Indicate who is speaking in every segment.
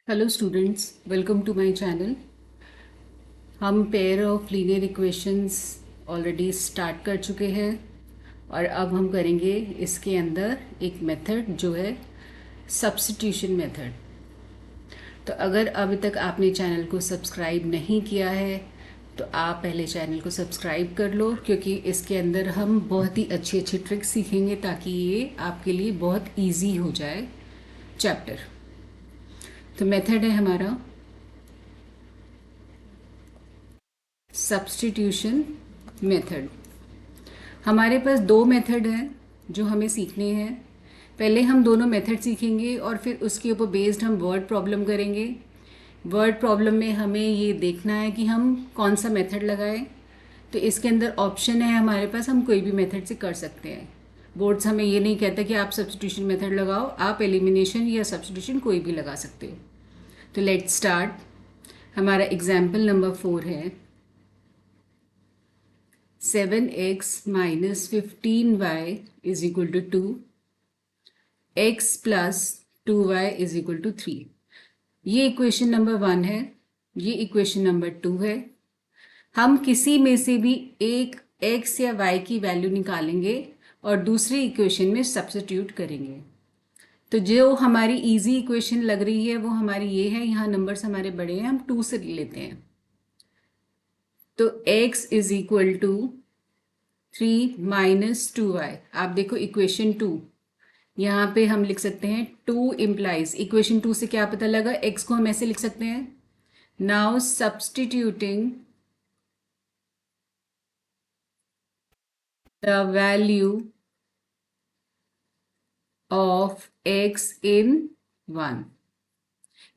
Speaker 1: Hello students, welcome to my channel. हम pair of linear equations already start कर चुके हैं और अब हम करेंगे इसके अंदर एक मेथड जो है सब्स्टिट्यूशन मेथड। तो अगर अभी तक आपने चैनल को सब्सक्राइब नहीं किया है तो आप पहले चैनल को सब्सक्राइब कर लो, क्योंकि इसके अंदर हम बहुत ही अच्छी अच्छी ट्रिक्स सीखेंगे ताकि ये आपके लिए बहुत ईजी हो जाए चैप्टर। तो मेथड है हमारा सब्स्टिट्यूशन मेथड। हमारे पास दो मेथड हैं जो हमें सीखने हैं। पहले हम दोनों मेथड सीखेंगे और फिर उसके ऊपर बेस्ड हम वर्ड प्रॉब्लम करेंगे। वर्ड प्रॉब्लम में हमें ये देखना है कि हम कौन सा मेथड लगाएं। तो इसके अंदर ऑप्शन है हमारे पास, हम कोई भी मेथड से कर सकते हैं। बोर्ड्स हमें ये नहीं कहता कि आप सब्स्टिट्यूशन मेथड लगाओ, आप एलिमिनेशन या सब्स्टिट्यूशन कोई भी लगा सकते हो। तो लेट्स स्टार्ट। हमारा एग्जाम्पल नंबर 4 है 7x minus 15y is equal to 2, x plus 2y is equal to 3। ये इक्वेशन नंबर 1 है, ये इक्वेशन नंबर 2 है। हम किसी में से भी एक x या y की वैल्यू निकालेंगे और दूसरी इक्वेशन में सब्स्टिट्यूट करेंगे। तो जो हमारी इजी इक्वेशन लग रही है वो हमारी ये है, यहाँ नंबर्स हमारे बड़े हैं, हम 2 से लेते हैं। तो x is equal to 3 minus 2y। आप देखो इक्वेशन 2, यहाँ पे हम लिख सकते हैं 2 इम्प्लाइज, इक्वेशन 2 से क्या पता लगा, x को हम ऐसे लिख सकते हैं। Now substituting the value of x इन 1,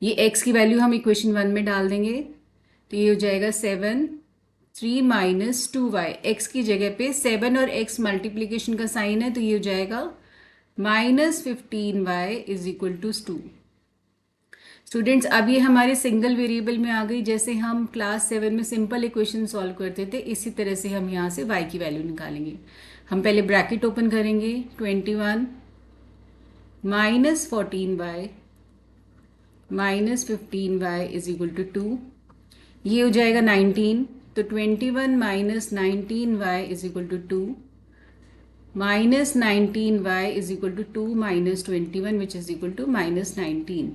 Speaker 1: ये x की वैल्यू हम इक्वेशन 1 में डाल देंगे। तो ये हो जाएगा 7 3 माइनस 2y। x की जगह पे 7 और x मल्टीप्लीकेशन का साइन है, तो ये हो जाएगा -15y is equal to 2। Students, अब ये हमारे सिंगल वेरिएबल में आ गई। जैसे हम क्लास 7 में सिंपल इक्वेशन सॉल्व करते थे, इसी तरह से हम यहाँ से y की वैल्यू निकालेंगे। हम पहले ब्रैकेट ओपन करेंगे, 21 minus 14y minus 15y is equal to 2। ये हो जाएगा 19। तो 21 minus 19y is equal to 2, minus 19y is equal to 2 minus 21 which is equal to minus 19।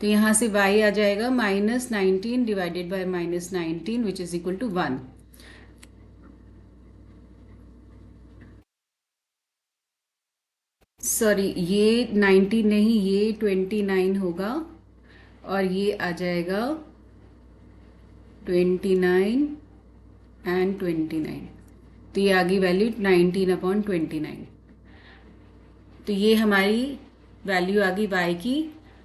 Speaker 1: तो यहाँ से y आ जाएगा -19 divided by -19 which is equal to 1। Sorry, ये 19 नहीं, ये 29 होगा और ये आ जाएगा 29 एंड 29। तो ये आ गई वैल्यू 19/29। तो ये हमारी वैल्यू आ गई y की।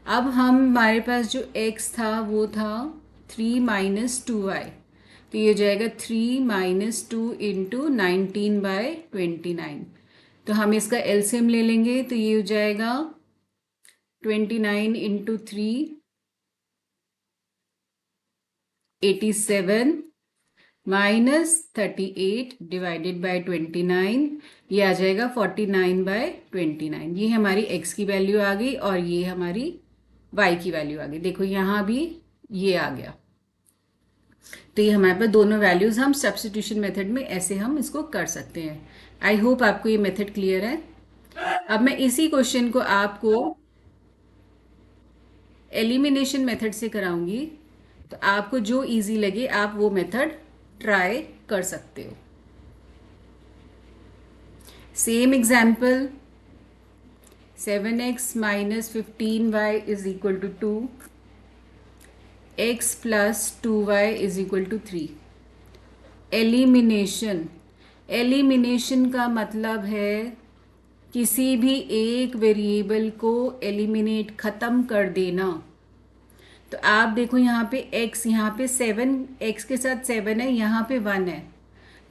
Speaker 1: अब हमारे पास जो x था वो था 3 माइनस 2y। तो ये हो जाएगा 3 माइनस 2 इंटू 19/29। तो हम इसका एलसीएम ले लेंगे, तो ये हो जाएगा 29 इंटू 3 87 माइनस 38 डिवाइडेड बाय 29, ये आ जाएगा 49/29। ये हमारी x की वैल्यू आ गई और ये हमारी y की वैल्यू आ गई। देखो यहाँ भी ये आ गया। तो ये हमारे पास दोनों वैल्यूज हम सब्स्टिट्यूशन मेथड में ऐसे हम इसको कर सकते हैं। आई होप आपको ये मेथड क्लियर है। अब मैं इसी क्वेश्चन को आपको एलिमिनेशन मेथड से कराऊंगी, तो आपको जो इजी लगे आप वो मेथड ट्राई कर सकते हो। Same example, 7x minus 15y is equal to 2, x plus 2y is equal to 3। Elimination, elimination का मतलब है किसी भी एक वेरिएबल को एलिमिनेट खत्म कर देना। तो आप देखो यहाँ पे x, यहाँ पे 7, x के साथ 7 है, यहाँ पे 1 है।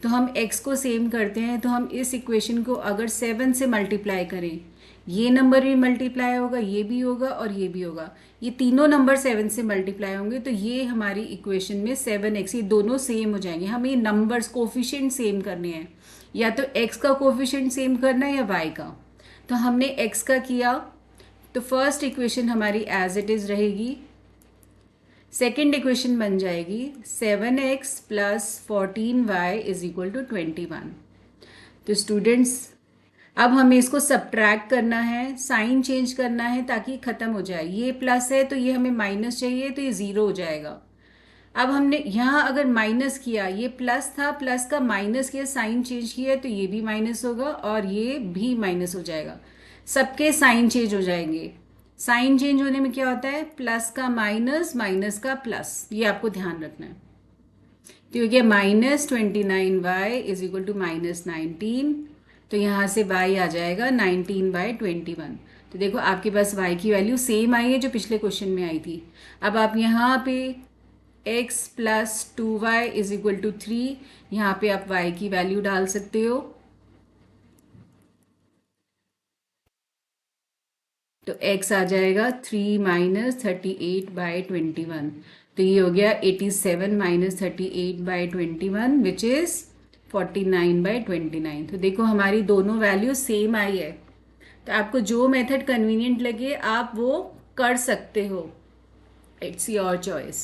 Speaker 1: तो हम x को सेम करते हैं, तो हम इस इक्वेशन को अगर 7 से मल्टीप्लाई करें, ये नंबर भी मल्टीप्लाई होगा, ये भी होगा और ये भी होगा। ये तीनों नंबर 7 से मल्टीप्लाई होंगे, तो ये हमारी इक्वेशन में 7x, ये दोनों सेम हो जाएंगे। हमें नंबर्स कोफिशिएंट सेम करने हैं, या तो x का कोफिशिएंट सेम करना है या y का। तो हमने x का किया, तो फर्स्ट इक्वेशन हमारी एज इट इज़ रहेगी सेकेंड इक्वेशन बन जाएगी 7x plus 14y is equal to 21। तो स्टूडेंट्स अब हमें इसको सब्ट्रैक्ट करना है, साइन चेंज करना है ताकि ख़त्म हो जाए। ये प्लस है तो ये हमें माइनस चाहिए, तो ये ज़ीरो हो जाएगा। अब हमने यहाँ अगर माइनस किया, ये प्लस था, प्लस का माइनस किया, साइन चेंज किया, तो ये भी माइनस होगा और ये भी माइनस हो जाएगा। सबके साइन चेंज हो जाएंगे। साइन चेंज होने में क्या होता है, प्लस का माइनस, माइनस का प्लस, ये आपको ध्यान रखना है। तो ये गया -29y इज इक्वल टू -19। तो यहाँ से y आ जाएगा 19/21। तो देखो आपके पास y की वैल्यू सेम आई है जो पिछले क्वेश्चन में आई थी। अब आप यहाँ पे x plus 2y is equal to 3, यहाँ पे आप y की वैल्यू डाल सकते हो। तो x आ जाएगा 3 - 38/21। तो ये हो गया 87 - 38/21 विच इज़ 49/29। तो देखो हमारी दोनों वैल्यू सेम आई है। तो आपको जो मेथड कन्वीनियंट लगे आप वो कर सकते हो, it's your choice.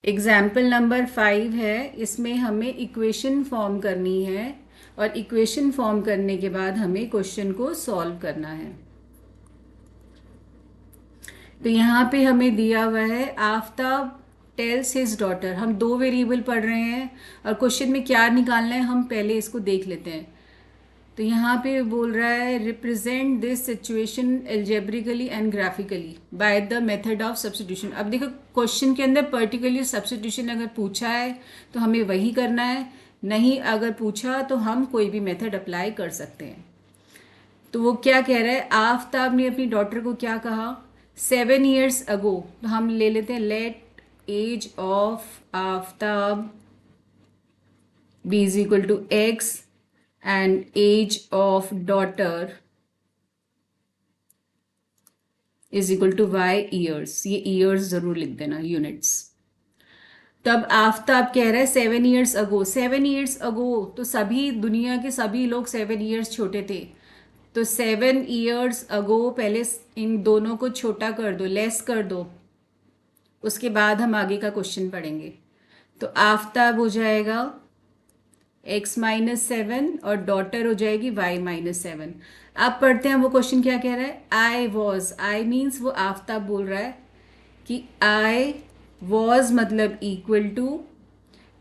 Speaker 1: Example number 5 है, इसमें हमें इक्वेशन फॉर्म करनी है और इक्वेशन फॉर्म करने के बाद हमें क्वेश्चन को सॉल्व करना है। तो यहाँ पे हमें दिया हुआ है आफ्ताब टेल्स हिज डॉटर। हम दो वेरिएबल पढ़ रहे हैं और क्वेश्चन में क्या निकालना है हम पहले इसको देख लेते हैं। तो यहाँ पे बोल रहा है represent this situation algebraically and graphically by the method of substitution. अब देखो क्वेश्चन के अंदर पर्टिकुलरली सब्स्टिट्यूशन अगर पूछा है तो हमें वही करना है, नहीं अगर पूछा तो हम कोई भी मेथड अप्लाई कर सकते हैं। तो वो क्या कह रहा है, आफ्ताब ने अपनी डॉटर को क्या कहा, 7 years अगो। तो हम ले लेते हैं let age of Aftab be is equal to x and age of daughter is equal to y years. ये ईयर्स जरूर लिख देना, यूनिट्स। तब आफ्ताब कह रहा है 7 years अगो। 7 years अगो तो सभी दुनिया के सभी लोग 7 years छोटे थे। तो 7 years अगो पहले इन दोनों को छोटा कर दो, लेस कर दो, उसके बाद हम आगे का क्वेश्चन पढ़ेंगे। तो आफ्ताब हो जाएगा x-7 और डॉटर हो जाएगी y-7। अब पढ़ते हैं वो क्वेश्चन क्या कह रहा है। आई वॉज, आई मीन्स वो आफ्ताब बोल रहा है कि आई वॉज मतलब equal to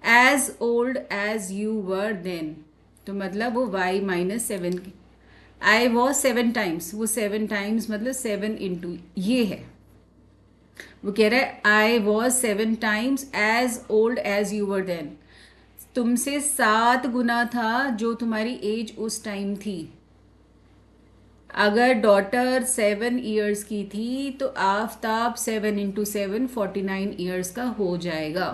Speaker 1: as old as you were then. तो मतलब वो y-7 की आई वॉज 7 टाइम्स, वो 7 टाइम्स मतलब 7 इंटू ये है। वो कह रहा है I was 7 times as old as you were then. तुमसे 7 गुना था जो तुम्हारी एज उस टाइम थी। अगर डॉटर 7 years की थी तो आफ्ताब 7 × 7 49 years का हो जाएगा।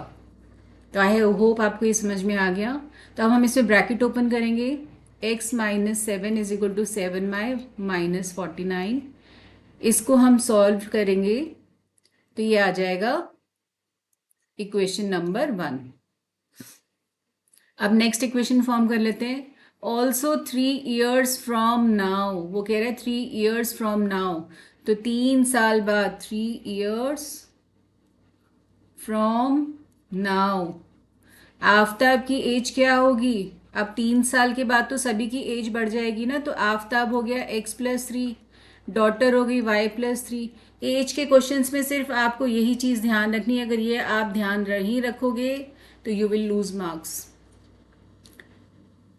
Speaker 1: तो आई होप आपको ये समझ में आ गया। तो अब हम इसमें ब्रैकेट ओपन करेंगे, x-7 इज इक्वल टू 7 -49। इसको हम सॉल्व करेंगे तो ये आ जाएगा इक्वेशन नंबर 1। अब नेक्स्ट इक्वेशन फॉर्म कर लेते हैं। ऑल्सो 3 years फ्रॉम नाउ, वो कह रहे हैं 3 years फ्रॉम नाउ, तो 3 साल बाद 3 years फ्रॉम नाउ आफ्ताब की एज क्या होगी। अब 3 साल के बाद तो सभी की एज बढ़ जाएगी ना। तो आफ्ताब हो गया x+3, डॉटर हो गई y+3। एज के क्वेश्चंस में सिर्फ आपको यही चीज़ ध्यान रखनी है, अगर ये आप ध्यान नहीं रखोगे तो यू विल लूज मार्क्स।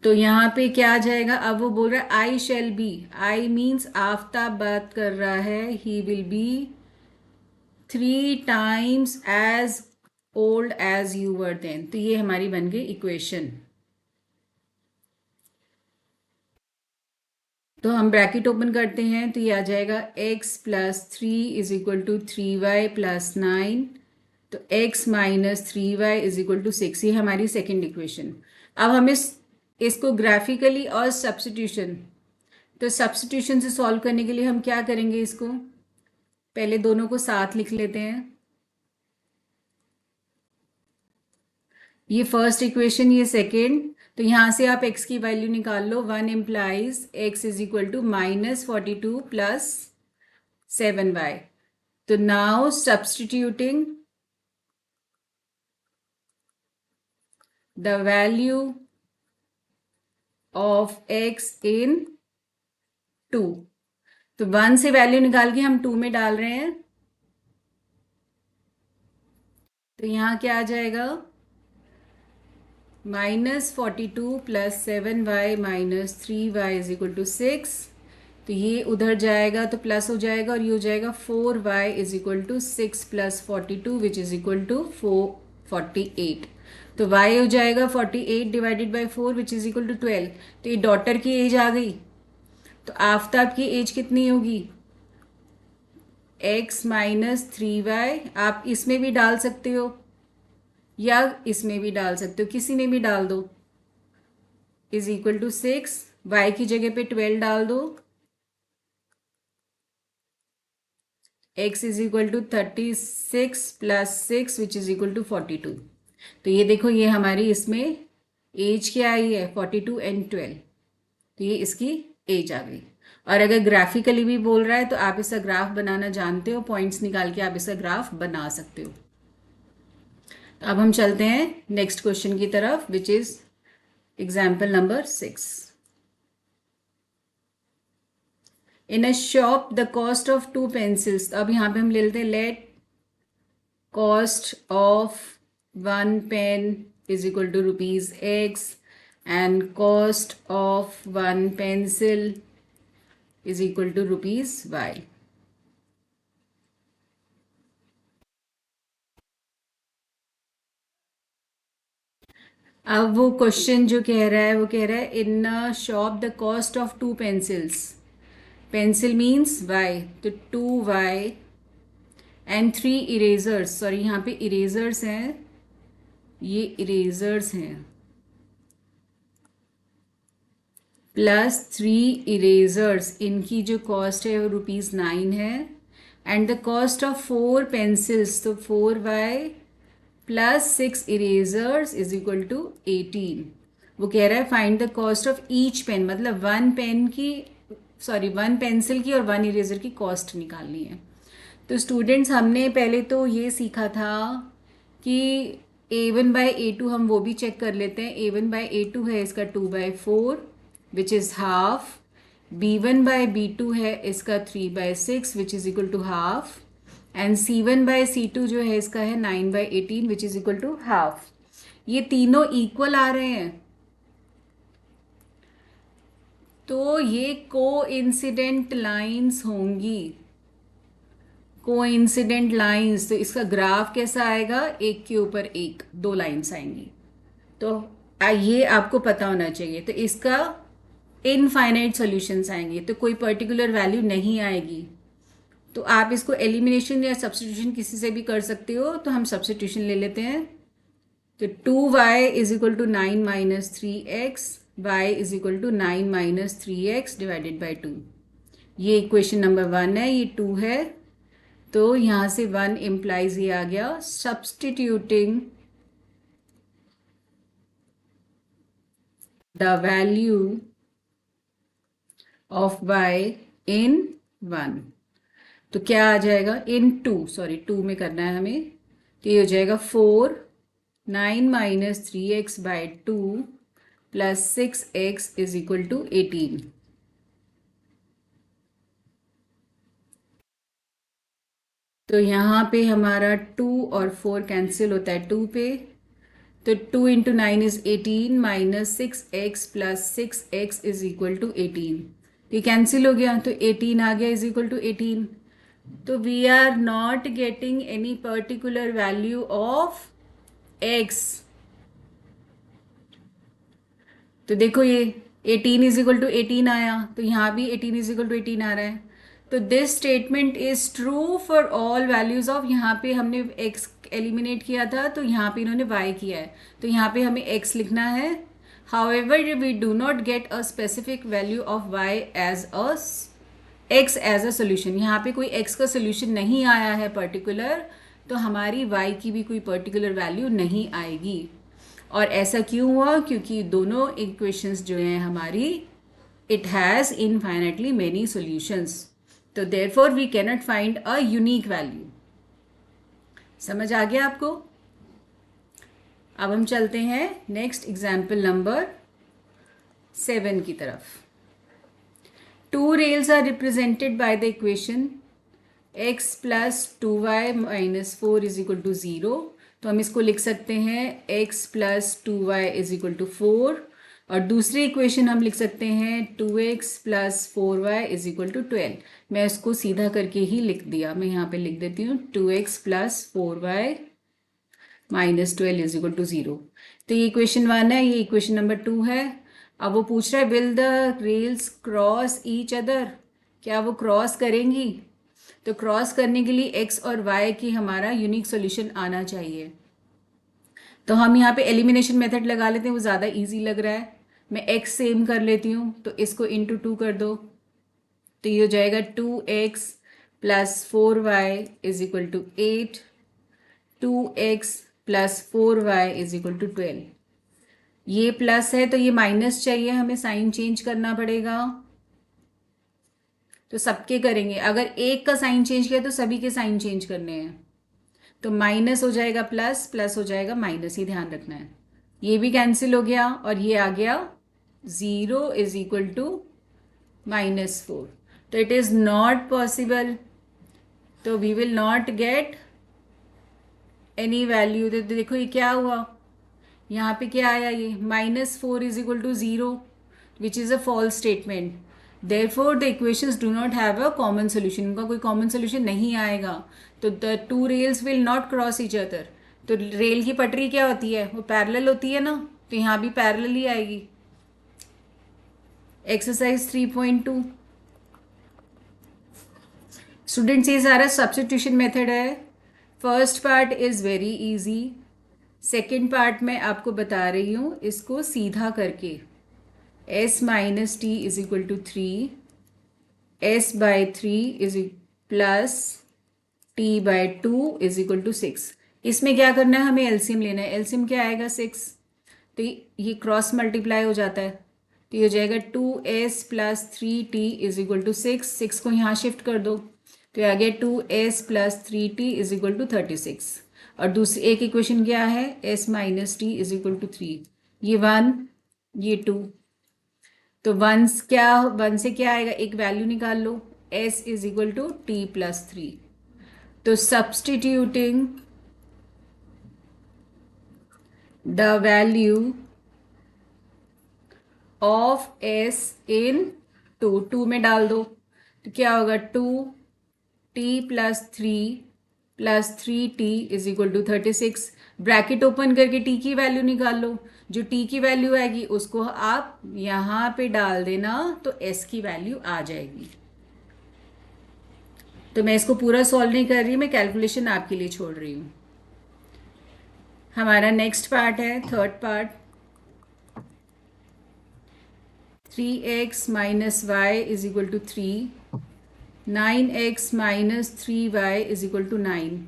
Speaker 1: तो यहाँ पे क्या आ जाएगा, अब वो बोल रहा है I shall be, I means Aftab बात कर रहा है, he will be 3 times as old as you were then. तो ये हमारी बन गई इक्वेशन। तो हम ब्रैकेट ओपन करते हैं तो ये आ जाएगा x+3 is equal to 3y+9। तो x - 3y is equal to 6। ये हमारी सेकेंड इक्वेशन। अब हम इसको ग्राफिकली और सब्स्टिट्यूशन, तो सब्स्टिट्यूशन से सॉल्व करने के लिए हम क्या करेंगे, इसको पहले दोनों को साथ लिख लेते हैं। ये फर्स्ट इक्वेशन, ये सेकेंड। तो यहाँ से आप x की वैल्यू निकाल लो। 1 implies x is equal to -42 + 7y. तो now substituting the value of x in 2. तो 1 से वैल्यू निकाल के हम 2 में डाल रहे हैं. तो यहाँ क्या आ जाएगा, -42 plus 7y minus 3y is equal to 6. तो ये उधर जाएगा तो प्लस हो जाएगा और ये हो जाएगा 4y is equal to 6 plus 42 which is equal to 48. तो y हो जाएगा 48 divided by 4 which is equal to 12. तो ये डॉटर की एज आ गई. तो आफ्ताब की एज कितनी होगी, x माइनस 3y. आप इसमें भी डाल सकते हो या इसमें भी डाल सकते हो, किसी में भी डाल दो. इज इक्वल टू 6, y की जगह पे 12 डाल दो. x is equal to 36 plus 6 which is equal to 42. तो ये देखो, ये हमारी इसमें एज क्या आई है, 42 एंड 12. तो ये इसकी एज आ गई. और अगर ग्राफिकली भी बोल रहा है तो आप इसका ग्राफ बनाना जानते हो, पॉइंट्स निकाल के आप इसका ग्राफ बना सकते हो. अब हम चलते हैं नेक्स्ट क्वेश्चन की तरफ, which is example number 6. In a shop the cost of 2 pencils. अब यहाँ पे हम ले लेते हैं, let cost of 1 pen is equal to ₹X and cost of 1 pencil is equal to ₹Y. अब वो क्वेश्चन जो कह रहा है वो कह रहा है in a shop the cost of 2 pencils. Pencil means y, तो 2y एंड 3 इरेजर्स. सॉरी, यहाँ पे इरेजर्स हैं, ये इरेजर्स हैं, प्लस 3 इरेजर्स. इनकी जो कॉस्ट है वो ₹9 है. And the cost of 4 pencils, तो 4y plus 6 erasers is equal to 18. वो कह रहा है find the cost of each pen, मतलब 1 पेंसिल की और 1 इरेजर की कॉस्ट निकालनी है. तो स्टूडेंट्स, हमने पहले तो ये सीखा था कि A1/A2 हम वो भी चेक कर लेते हैं. A1/A2 है इसका 2/4 विच इज़ हाफ. B1/B2 है इसका 3/6 which is equal to half. And C1/C2 जो है इसका है 9/18 which is equal to half. ये तीनों इक्वल आ रहे हैं, तो ये कोइंसिडेंट लाइंस होंगी. कोइंसिडेंट लाइंस, तो इसका ग्राफ कैसा आएगा, एक के ऊपर एक, 2 लाइंस आएंगी. तो ये आपको पता होना चाहिए. तो इसका इनफाइनाइट सॉल्यूशंस आएंगे, तो कोई पर्टिकुलर वैल्यू नहीं आएगी. तो आप इसको एलिमिनेशन या सब्स्टिट्यूशन किसी से भी कर सकते हो. तो हम सब्स्टिट्यूशन ले लेते हैं. तो 2y is equal to 9 minus 3x, y is equal to 9 minus 3x divided by 2. ये इक्वेशन नंबर 1 है, ये 2 है. तो यहाँ से 1 इम्प्लाइज ये आ गया. Substituting the value of y in 1. तो क्या आ जाएगा, इन 2, सॉरी 2 में करना है हमें. तो ये हो जाएगा 4 9 minus 3x by 2 plus 6x is equal to 18. तो यहाँ पे हमारा 2 और 4 कैंसिल होता है 2 पे. तो 2 into 9 is 18 minus 6x plus 6x is equal to 18. ये कैंसिल हो गया, तो 18 आ गया इज इक्वल टू 18. तो we are not getting any particular value of x. तो देखो, ये 18 इज इक्वल टू 18 आया, तो यहाँ भी 18 इज इक्वल टू 18 आ रहा है. तो this statement is true for all values of, यहाँ पे हमने x एलिमिनेट किया था, तो यहाँ पे इन्होंने y किया है, तो यहाँ पे हमें x लिखना है. However, we do not get a specific value of y as x as a solution. यहाँ पे कोई x का सोल्यूशन नहीं आया है पर्टिकुलर, तो हमारी y की भी कोई पर्टिकुलर वैल्यू नहीं आएगी. और ऐसा क्यों हुआ, क्योंकि दोनों इक्वेशंस जो हैं हमारी, it has infinitely many solutions. तो therefore we cannot find a unique value. समझ आ गया आपको? अब हम चलते हैं नेक्स्ट एग्जाम्पल नंबर 7 की तरफ। Two rails are represented by the equation x plus 2y minus 4 is equal to 0। तो हम इसको लिख सकते हैं x plus 2y is equal to 4, और दूसरी इक्वेशन हम लिख सकते हैं 2x plus 4y is equal to 12। मैं इसको सीधा करके ही लिख दिया, मैं यहाँ पे लिख देती हूँ 2x plus 4y minus 12 is equal to 0। तो ये इक्वेशन 1 है, ये इक्वेशन नंबर 2 है। अब वो पूछ रहा है will the rails cross each other, क्या वो क्रॉस करेंगी? तो क्रॉस करने के लिए x और y की हमारा यूनिक सॉल्यूशन आना चाहिए। तो हम यहाँ पे एलिमिनेशन मेथड लगा लेते हैं, वो ज़्यादा इजी लग रहा है। मैं x सेम कर लेती हूँ, तो इसको इंटू 2 कर दो, तो ये हो जाएगा 2x plus 4y is equal to 8, 2x plus 4y is equal to 12। ये प्लस है तो ये माइनस चाहिए, हमें साइन चेंज करना पड़ेगा। तो सबके करेंगे, अगर एक का साइन चेंज किया तो सभी के साइन चेंज करने हैं। तो माइनस हो जाएगा प्लस, प्लस हो जाएगा माइनस, ही ध्यान रखना है। ये भी कैंसिल हो गया और ये आ गया 0 इज इक्वल टू -4। तो इट इज़ नॉट पॉसिबल, तो we will not get any value. तो देखो ये क्या हुआ, यहाँ पे क्या आया, ये -4 is equal to 0 which is a false statement. Therefore the equations do not have a common solution, उनका कोई कॉमन सोल्यूशन नहीं आएगा। तो the two rails will not cross each other. तो रेल की पटरी क्या होती है, वो पैरेलल होती है ना, तो यहाँ भी पैरेलल ही आएगी। एक्सरसाइज 3.2 स्टूडेंट्स, ये सारा सब्स्टिट्यूशन मेथड है। First part is very easy, second part में आपको बता रही हूँ इसको सीधा करके। s minus t is equal to 3, s by 3 is plus t by 2 is equal to 6। इसमें क्या करना है, हमें एलसीएम लेना है। एलसीएम क्या आएगा 6, तो ये क्रॉस मल्टीप्लाई हो जाता है, तो ये हो जाएगा 2s plus 3t is equal to 6। 6 को यहाँ शिफ्ट कर दो, तो ये आ गया 2s plus 3t is equal to 36। और दूसरी एक इक्वेशन क्या है, s minus t is equal to 3, ये 1 ये 2। तो वन से क्या आएगा, एक वैल्यू निकाल लो, s is equal to t plus 3। तो substituting the value of s in 2 में डाल दो, तो क्या होगा 2t plus 3 is equal to 36। Bracket open करके t की वैल्यू निकाल लो, जो t की वैल्यू आएगी उसको आप यहाँ पे डाल देना, तो s की वैल्यू आ जाएगी। तो मैं इसको पूरा सॉल्व नहीं कर रही, मैं कैलकुलेशन आपके लिए छोड़ रही हूँ। हमारा नेक्स्ट पार्ट है third part. 3x minus Y is equal to 3, 9x minus 3y is equal to 9।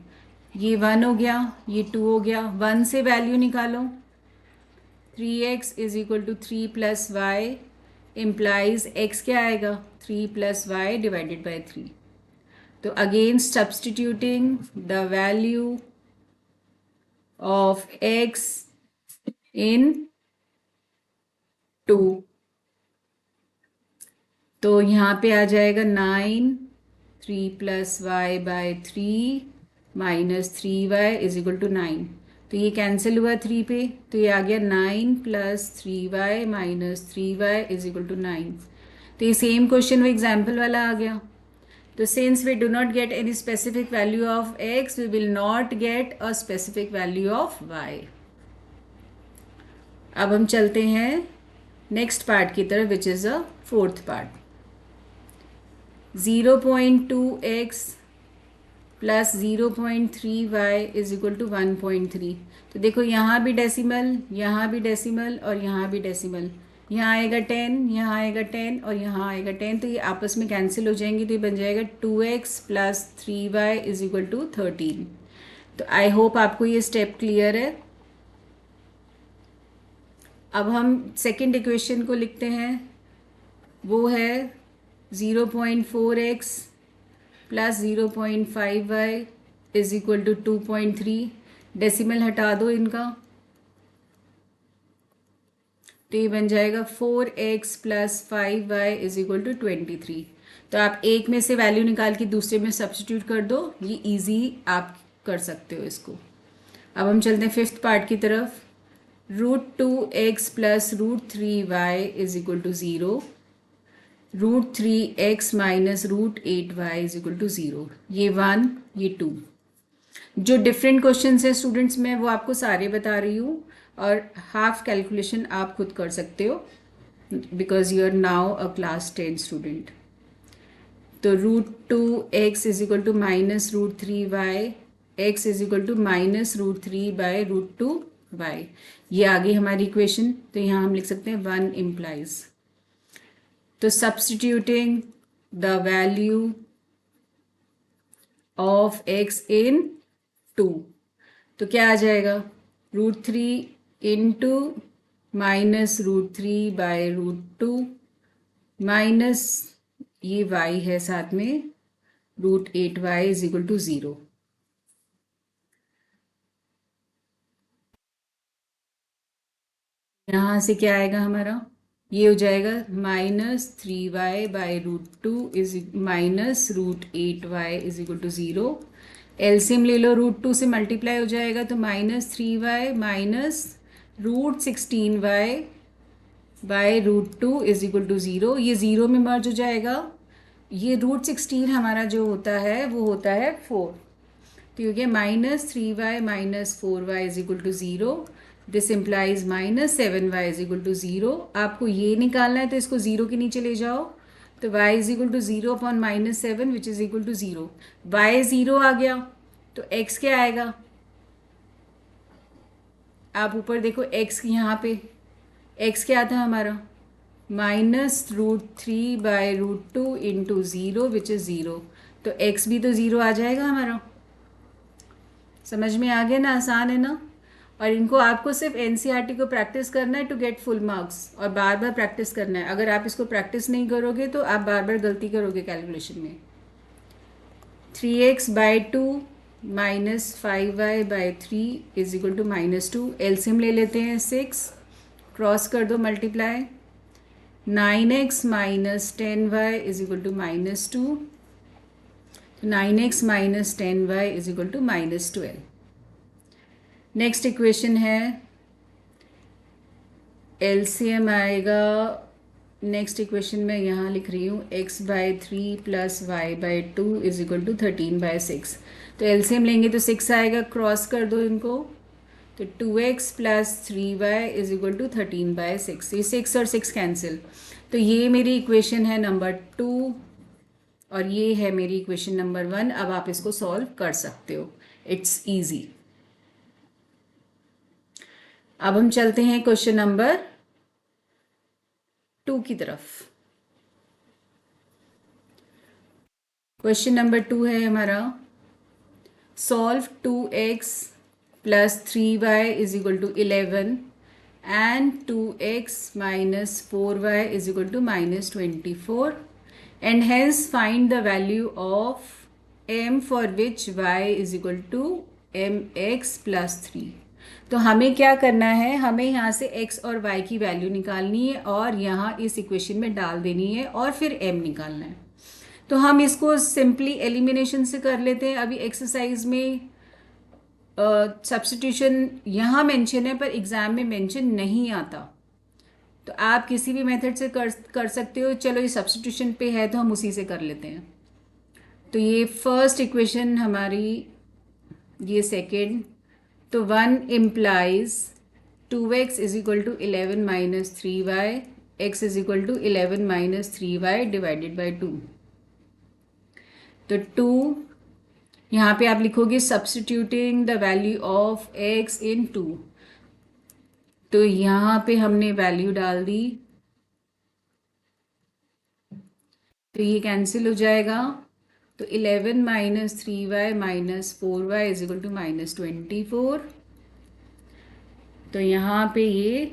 Speaker 1: ये 1 हो गया, ये 2 हो गया। 1 से वैल्यू निकालो, 3x is equal to 3 plus y implies x क्या आएगा, 3 प्लस वाई डिवाइडेड बाई 3। तो again substituting the value of x in 2, तो यहाँ पे आ जाएगा 9, 3 plus y by 3 minus 3y is equal to 9। तो ये कैंसिल हुआ 3 पे, तो ये आ गया 9 plus 3y minus 3y is equal to 9। तो ये सेम क्वेश्चन वो एग्जाम्पल वाला आ गया। तो since we do not get any specific value of x, we will not get a specific value of y। अब हम चलते हैं नेक्स्ट पार्ट की तरफ, which is a fourth part. 0.2x plus 0.3y is equal to 1.3। तो देखो यहाँ भी डेसिमल, यहाँ भी डेसिमल और यहाँ भी डेसिमल। यहाँ आएगा 10, यहाँ आएगा 10 और यहाँ आएगा 10, तो ये आपस में कैंसिल हो जाएंगे, तो ये बन जाएगा 2x plus 3y is equal to 13। तो आई होप आपको ये स्टेप क्लियर है। अब हम सेकेंड इक्वेशन को लिखते हैं, वो है 0.4x plus 0.5y is equal to 2.3। Decimal हटा दो इनका, तो ये बन जाएगा 4x plus 5y is equal to 23। तो आप एक में से वैल्यू निकाल के दूसरे में सब्स्टिट्यूट कर दो, ये इजी आप कर सकते हो इसको। अब हम चलते हैं फिफ्थ पार्ट की तरफ। √2x plus √3y is equal to 0, √3x minus √8y is equal to 0। ये 1, ये 2। जो डिफरेंट क्वेश्चन है स्टूडेंट्स, मैं वो आपको सारे बता रही हूँ, और हाफ कैलकुलेशन आप खुद कर सकते हो because you are now a class 10 student. तो √2x is equal to minus √3y, x is equal to minus √3/√2y। ये आ गई हमारी इक्वेशन। तो यहाँ हम लिख सकते हैं 1 इम्प्लाइज। तो substituting the value of x in 2, तो क्या आ जाएगा? √3 इंटू माइनस √3/√2 माइनस ये y है साथ में √8y इज इक्वल टू 0। यहाँ से क्या आएगा हमारा? ये हो जाएगा -3y/√2 is minus √8y is equal to 0। LCM ले लो, √2 से मल्टीप्लाई हो जाएगा तो -3y minus √16y/√2 is equal to 0। ये 0 में मर्ज हो जाएगा। ये √16 हमारा जो होता है वो होता है 4। तो ये हो गया -3y minus 4y is equal to 0। This implies -7y is equal to 0। आपको ये निकालना है तो इसको 0 के नीचे ले जाओ, तो y is equal to 0 upon -7 which is equal to 0। y 0 आ गया तो x क्या आएगा? आप ऊपर देखो x यहाँ पे x क्या था हमारा? -√3/√2 इंटू 0 विच इज़ 0। तो x भी तो 0 आ जाएगा हमारा। समझ में आ गया ना? आसान है ना? और इनको आपको सिर्फ एनसीईआरटी को प्रैक्टिस करना है टू गेट फुल मार्क्स, और बार बार प्रैक्टिस करना है। अगर आप इसको प्रैक्टिस नहीं करोगे तो आप बार बार गलती करोगे कैलकुलेशन में। 3x/2 minus 5y/3 is equal to -2। LCM ले लेते हैं 6, क्रॉस कर दो multiply. 9x minus 10y is equal to -2। 9x minus 10y is equal to -12। Next equation है, एलसीएम आएगा। नेक्स्ट इक्वेशन में यहाँ लिख रही हूँ x/3 plus y/2 is equal to 13/6। तो एलसीएम लेंगे तो 6 आएगा, क्रॉस कर दो इनको, तो 2x plus 3y is equal to 13/6। ये 6 और 6 कैंसिल। तो ये मेरी इक्वेशन है नंबर 2 और ये है मेरी इक्वेशन नंबर 1। अब आप इसको सॉल्व कर सकते हो, इट्स ईजी। अब हम चलते हैं क्वेश्चन नंबर 2 की तरफ। क्वेश्चन नंबर 2 है हमारा, solve 2x plus 3y is equal to 11 and 2x minus 4y is equal to -24 and hence find the value of m for which y is equal to mx plus 3। तो हमें क्या करना है? हमें यहाँ से x और y की वैल्यू निकालनी है और यहाँ इस इक्वेशन में डाल देनी है और फिर m निकालना है। तो हम इसको सिंपली एलिमिनेशन से कर लेते हैं। अभी एक्सरसाइज में सब्स्टिट्यूशन यहाँ मेंशन है पर एग्जाम में मेंशन नहीं आता, तो आप किसी भी मेथड से कर सकते हो। चलो ये सब्स्टिट्यूशन पे है तो हम उसी से कर लेते हैं। तो ये फर्स्ट इक्वेशन हमारी, ये सेकेंड। तो 1 implies 2x is equal to 11 minus 3y, x is equal to 11 minus 3y divided by 2। तो 2 यहाँ पे आप लिखोगे substituting the value of x in 2। तो यहाँ पे हमने वैल्यू डाल दी, तो ये कैंसिल हो जाएगा। तो 11 minus 3y minus 4y is equal to -24। तो यहाँ पे ये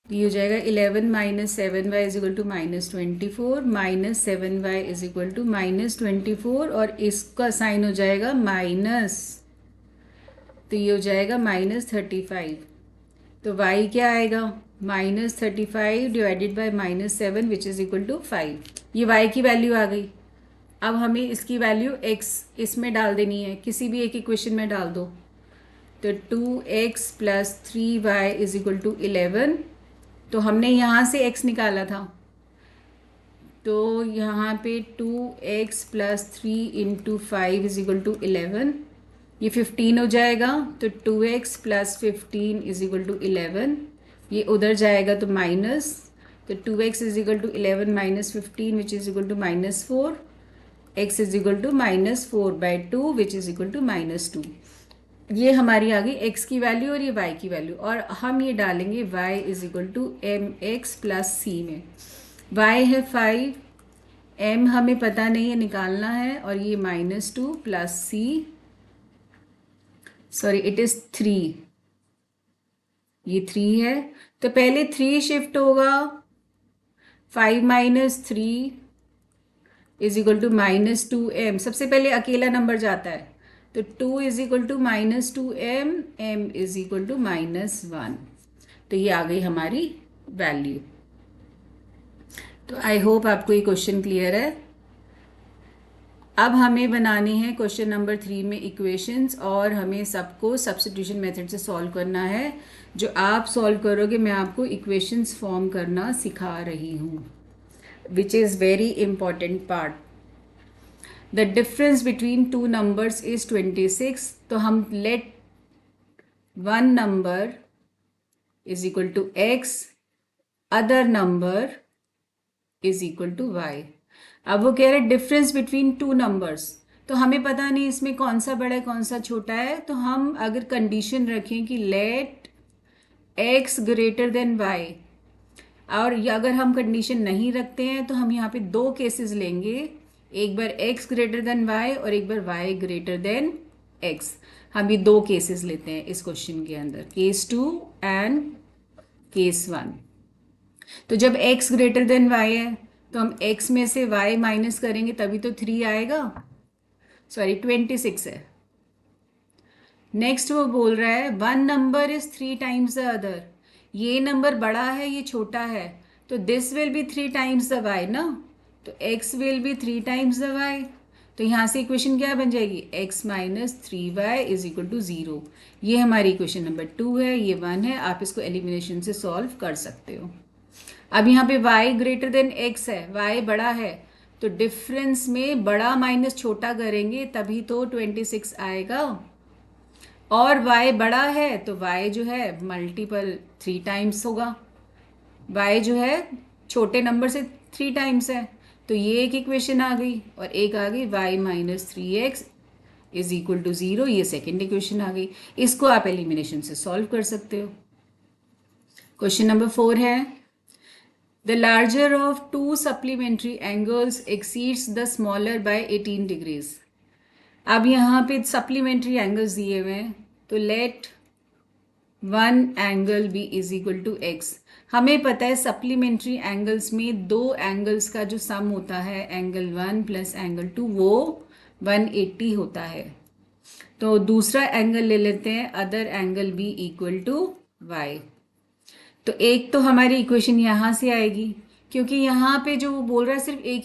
Speaker 1: तो ये हो जाएगा 11 minus 7y is equal to -24 minus 7y is equal to -24 और इसका साइन हो जाएगा माइनस, तो ये हो जाएगा -35। तो y क्या आएगा, -35 divided by -7 which is equal to 5। ये y की वैल्यू आ गई। अब हमें इसकी वैल्यू x इसमें डाल देनी है, किसी भी एक इक्वेशन में डाल दो। तो 2x plus 3y is equal to 11। तो हमने यहाँ से x निकाला था, तो यहाँ पे 2x plus 3 into 5 is equal to 11, ये 15 हो जाएगा। तो 2x plus 15 is equal to 11, ये उधर जाएगा तो माइनस, तो 2x is equal to 11 minus 15 which is equal to -4, x is equal to -4/2 which is equal to -2। ये हमारी आ गई x की वैल्यू और ये y की वैल्यू, और हम ये डालेंगे y is equal to mx plus c में। y है 5, m हमें पता नहीं है, निकालना है, और ये -2 plus c, sorry it is 3, ये 3 है। तो पहले 3 शिफ्ट होगा, 5 minus 3 is equal to -2m, सबसे पहले अकेला नंबर जाता है, तो 2 is equal to -2m, m is equal to -1। तो ये आ गई हमारी वैल्यू। तो आई होप आपको ये क्वेश्चन क्लियर है। अब हमें बनाने हैं क्वेश्चन नंबर 3 में इक्वेशंस, और हमें सबको सब्स्टिट्यूशन मेथड से सॉल्व करना है। जो आप सॉल्व करोगे मैं आपको इक्वेशंस फॉर्म करना सिखा रही हूँ, which is very important part. The difference between two numbers is 26। तो हम let one number is equal to x, other number is equal to y। अब वो कह रहे हैं डिफरेंस बिटवीन टू नंबर्स, तो हमें पता नहीं इसमें कौन सा बड़ा है कौन सा छोटा है। तो हम अगर कंडीशन रखें कि let x greater than y, और अगर हम कंडीशन नहीं रखते हैं तो हम यहाँ पे दो केसेस लेंगे, एक बार x ग्रेटर देन y और एक बार y ग्रेटर देन x। हम ये दो केसेस लेते हैं इस क्वेश्चन के अंदर, केस 2 एंड केस 1। तो जब x ग्रेटर देन y है तो हम x में से y माइनस करेंगे तभी तो 3 आएगा, सॉरी 26 है। नेक्स्ट वो बोल रहा है one number is 3 times the other, ये नंबर बड़ा है ये छोटा है, तो this will be 3 times the y ना, तो x will be 3 times the y। तो यहाँ से इक्वेशन क्या बन जाएगी, x minus 3y is equal to 0। ये हमारी इक्वेशन नंबर 2 है, ये 1 है। आप इसको एलिमिनेशन से सॉल्व कर सकते हो। अब यहाँ पे y ग्रेटर देन x है, y बड़ा है, तो डिफरेंस में बड़ा माइनस छोटा करेंगे तभी तो 26 आएगा, और y बड़ा है तो y जो है मल्टीपल 3 टाइम्स होगा, y जो है छोटे नंबर से 3 टाइम्स है। तो ये एक इक्वेशन आ गई, और एक आ गई y minus 3x is equal to 0, ये सेकेंड इक्वेशन आ गई। इसको आप एलिमिनेशन से सॉल्व कर सकते हो। क्वेश्चन नंबर 4 है the larger of two supplementary angles exceeds the smaller by 18 degrees. अब यहाँ पे सप्लीमेंट्री एंगल्स दिए हुए हैं, तो let one angle be is equal to x. हमें पता है सप्लीमेंट्री एंगल्स में दो एंगल्स का जो सम होता है, एंगल 1 प्लस एंगल 2, वो 180 होता है। तो दूसरा एंगल ले लेते हैं, other angle be equal to y. तो एक तो हमारी इक्वेशन यहाँ से आएगी, क्योंकि यहाँ पे जो वो बोल रहा है सिर्फ एक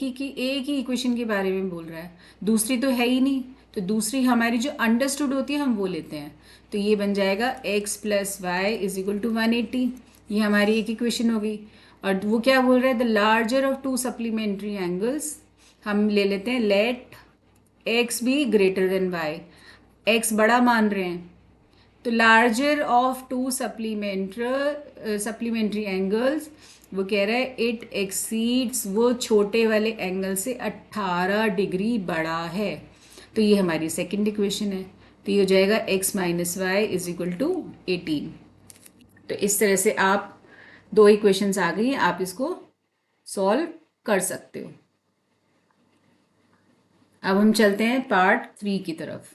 Speaker 1: ही इक्वेशन के बारे में बोल रहा है, दूसरी तो है ही नहीं। तो दूसरी हमारी जो अंडरस्टूड होती है हम वो लेते हैं। तो ये बन जाएगा x plus y is equal to 180, ये हमारी एक इक्वेशन हो गई। और वो क्या बोल रहा है, the larger of two supplementary angles, हम ले लेते हैं let x be greater than y, x बड़ा मान रहे हैं, तो larger of two supplementary angles, वो कह रहा है इट एक्सीड्स, वो छोटे वाले एंगल से 18 डिग्री बड़ा है। तो ये हमारी सेकंड इक्वेशन है। तो ये हो जाएगा x minus Y is equal to 18। तो इस तरह से आप दो इक्वेशंस आ गई, आप इसको सॉल्व कर सकते हो। अब हम चलते हैं पार्ट 3 की तरफ।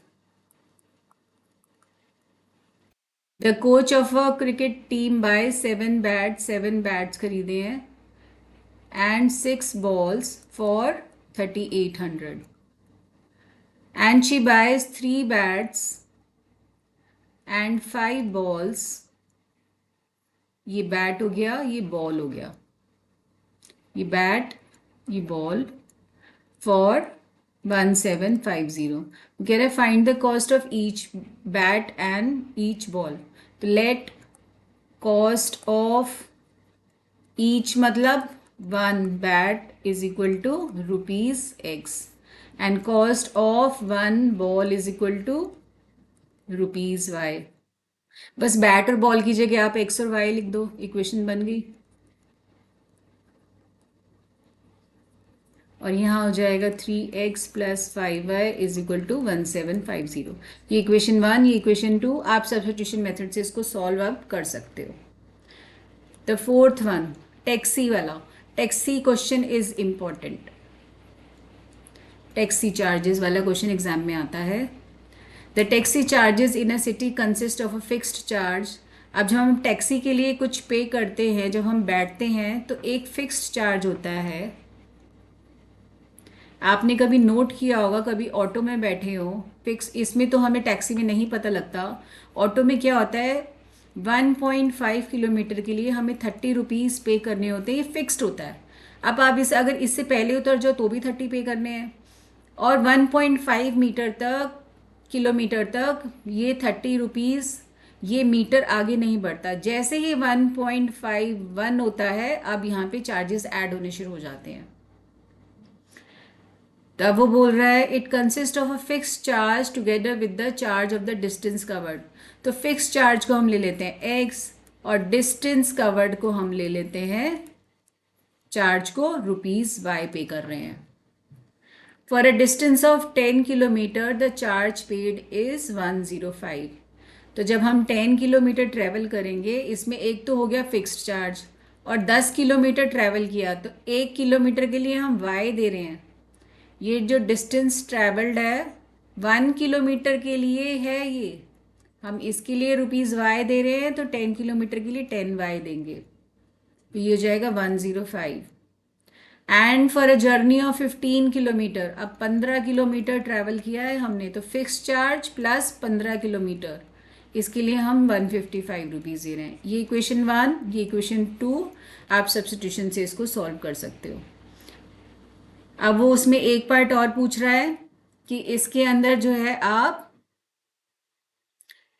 Speaker 1: The coach of a cricket team by 7 bats खरीदे हैं and 6 balls for 3800, and she buys 3 bats and 5 balls. ये बैट हो गया, ये बॉल हो गया, ये बैट, ये बॉल फॉर 1750. कह रहे find the cost of each bat and each ball. तो लेट कॉस्ट ऑफ ईच मतलब 1 bat is equal to rupees x and cost of 1 ball is equal to rupees y. बस bat और ball की जगह आप x और y लिख दो, इक्वेशन बन गई. और यहाँ हो जाएगा 3x + 5y is equal to 1750. ये इक्वेशन 1, ये इक्वेशन 2. आप सब्स्टिट्यूशन मेथड से इसको सॉल्व अप कर सकते हो. द फोर्थ वन, टैक्सी वाला. Taxi question is important. Taxi charges वाला क्वेश्चन एग्जाम में आता है. The taxi charges in a city consist of a fixed charge. अब जब हम टैक्सी के लिए कुछ पे करते हैं, जब हम बैठते हैं तो एक फिक्स्ड चार्ज होता है. आपने कभी नोट किया होगा, कभी ऑटो में बैठे हो फिक्स, इसमें तो हमें टैक्सी में नहीं पता लगता. ऑटो में क्या होता है, 1.5 किलोमीटर के लिए हमें 30 रुपीज़ पे करने होते हैं. ये फिक्स्ड होता है. अब आप इस अगर इससे पहले उतर जाओ तो भी 30 पे करने हैं. और 1.5 मीटर तक, किलोमीटर तक ये 30 रुपीज़, ये मीटर आगे नहीं बढ़ता. जैसे ही 1.51 होता है, अब यहाँ पे चार्जेस ऐड होने शुरू हो जाते हैं. तब वो बोल रहा है it consist of a fix charge together with the charge of the distance covered. तो फिक्स चार्ज को हम ले लेते हैं x और डिस्टेंस कवर्ड को हम ले लेते हैं, चार्ज को रुपीज y पे कर रहे हैं. For a distance of 10 kilometre the charge paid is 105. तो जब हम 10 किलोमीटर ट्रेवल करेंगे, इसमें एक तो हो गया फिक्स्ड चार्ज, और 10 किलोमीटर ट्रेवल किया तो 1 किलोमीटर के लिए हम y दे रहे हैं. ये जो डिस्टेंस ट्रैवल्ड है 1 किलोमीटर के लिए है, ये हम इसके लिए रुपीज़ वाई दे रहे हैं, तो 10 किलोमीटर के लिए 10 वाई देंगे. तो ये हो जाएगा 105. And for a journey of 15 kilometre, अब 15 किलोमीटर ट्रैवल किया है हमने, तो फिक्स चार्ज प्लस 15 किलोमीटर, इसके लिए हम 155 रुपीज़ दे रहे हैं. ये इक्वेशन 1, ये इक्वेशन 2. आप सब्स्टिट्यूशन से इसको सॉल्व कर सकते हो. अब वो उसमें एक पार्ट और पूछ रहा है कि इसके अंदर जो है आप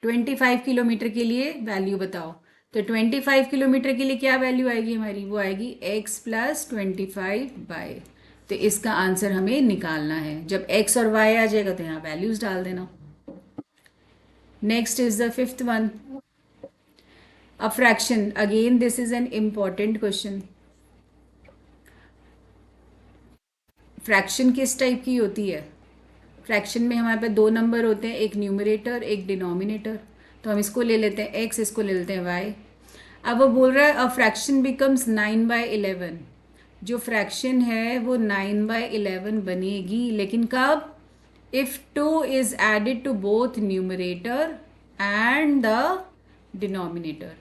Speaker 1: 25 किलोमीटर के लिए वैल्यू बताओ. तो 25 किलोमीटर के लिए क्या वैल्यू आएगी हमारी, वो आएगी x + 25y. तो इसका आंसर हमें निकालना है. जब x और y आ जाएगा तो यहाँ वैल्यूज डाल देना. Next is the fifth one, a fraction. Again this is an important question. Fraction किस टाइप की होती है, फ्रैक्शन में हमारे पास 2 नंबर होते हैं, एक न्यूमरेटर एक डिनोमिनेटर. तो हम इसको ले लेते हैं x, इसको ले लेते हैं y. अब वो बोल रहा है अ फ्रैक्शन बिकम्स 9/11. जो फ्रैक्शन है वो 9/11 बनेगी, लेकिन कब, if 2 is added to both numerator and the denominator.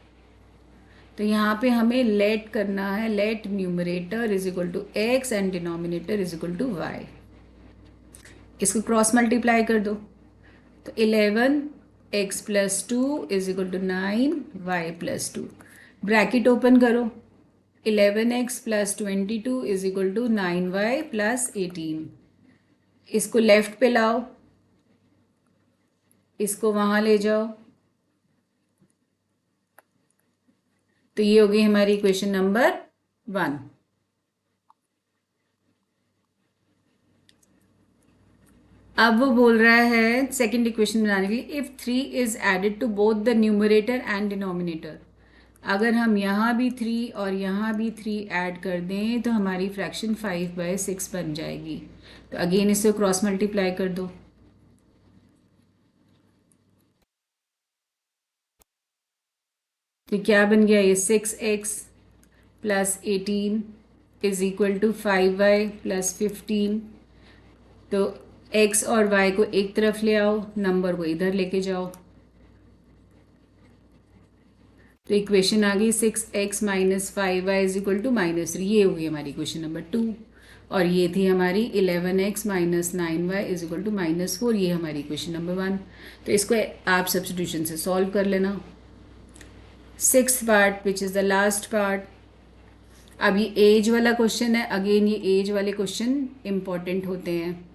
Speaker 1: तो यहाँ पे हमें लेट करना है, let numerator is equal to x and denominator is equal to y. इसको क्रॉस मल्टीप्लाई कर दो. तो 11x + 2 is equal to 9y + 2. Bracket open करो. 11x + 22 is equal to 9y + 18. इसको लेफ्ट पे लाओ, इसको वहाँ ले जाओ. तो ये हो गई हमारी इक्वेशन नंबर 1. अब वो बोल रहा है सेकंड इक्वेशन बनाने के लिए, if 3 is added to both the numerator and denominator. अगर हम यहाँ भी 3 और यहाँ भी 3 ऐड कर दें तो हमारी फ्रैक्शन 5/6 बन जाएगी. तो अगेन इससे क्रॉस मल्टीप्लाई कर दो. तो क्या बन गया, ये 6x + 18 is equal to 5y + 15. तो x और y को एक तरफ ले आओ, नंबर को इधर लेके जाओ. तो इक्वेशन आ गई 6x minus 5y is equal to -3, ये हो गई हमारी इक्वेशन नंबर 2। और ये थी हमारी 11x minus 9y is equal to -4, ये हमारी इक्वेशन नंबर 1। तो इसको आप सब्स्टिट्यूशन से सॉल्व कर लेना। 6th part which is the last part. अब ये एज वाला क्वेश्चन है, अगेन ये एज वाले क्वेश्चन इंपॉर्टेंट होते हैं।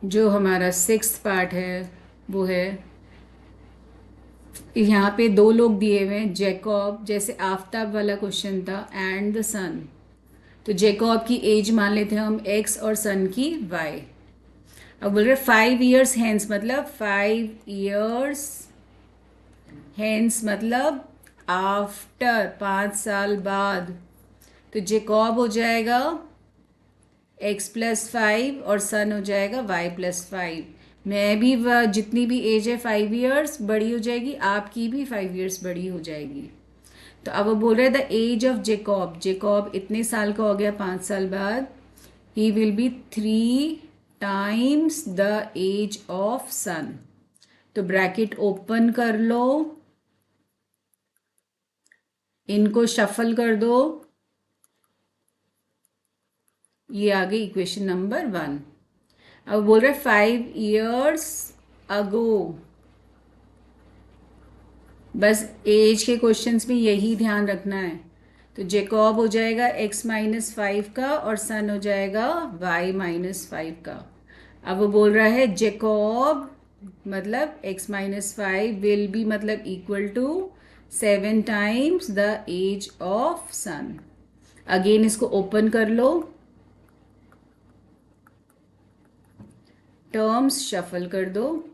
Speaker 1: जो हमारा 6th पार्ट है वो है, यहाँ पे दो लोग दिए हुए हैं, जैकॉब, जैसे आफ्ताब वाला क्वेश्चन था, एंड द सन। तो जैकॉब की एज मान लेते हैं हम x और सन की y। अब बोल रहे 5 ईयर्स हैंस, मतलब 5 ईयर्स हैंस मतलब आफ्टर, 5 साल बाद। तो जैकॉब हो जाएगा x+5 और सन हो जाएगा y+5। मैं भी जितनी भी एज है 5 ईयर्स बड़ी हो जाएगी, आपकी भी 5 ईयर्स बड़ी हो जाएगी। तो अब वो बोल रहे the age of Jacob, Jacob इतने साल का हो गया 5 साल बाद, he will be 3 times the age of son. तो ब्रैकेट ओपन कर लो, इनको शफल कर दो, ये आ गई इक्वेशन नंबर 1। अब बोल रहे 5 ईयर्स अगो। बस एज के क्वेश्चंस में यही ध्यान रखना है। तो जैकॉब हो जाएगा x-5 का और सन हो जाएगा y-5 का। अब वो बोल रहा है जैकॉब मतलब x-5 विल बी मतलब equal to 7 times the age of son. Again इसको ओपन कर लो, टर्म्स शफल कर दो,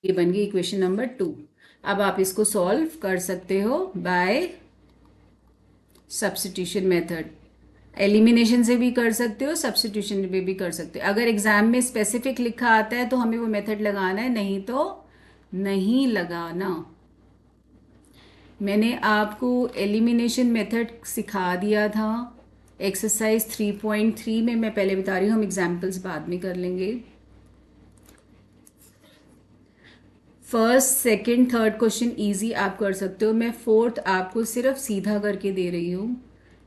Speaker 1: ये बन गई इक्वेशन नंबर 2। अब आप इसको सॉल्व कर सकते हो बाय सब्स्टिट्यूशन मेथड। एलिमिनेशन से भी कर सकते हो, सब्स्टिट्यूशन में भी कर सकते हो। अगर एग्जाम में स्पेसिफिक लिखा आता है तो हमें वो मेथड लगाना है, नहीं तो नहीं लगाना। मैंने आपको एलिमिनेशन मेथड सिखा दिया था एक्सरसाइज 3.3 में। मैं पहले बता रही हूँ, हम एग्जाम्पल्स बाद में कर लेंगे। First, second, third question easy आप कर सकते हो। मैं फोर्थ आपको सिर्फ सीधा करके दे रही हूँ।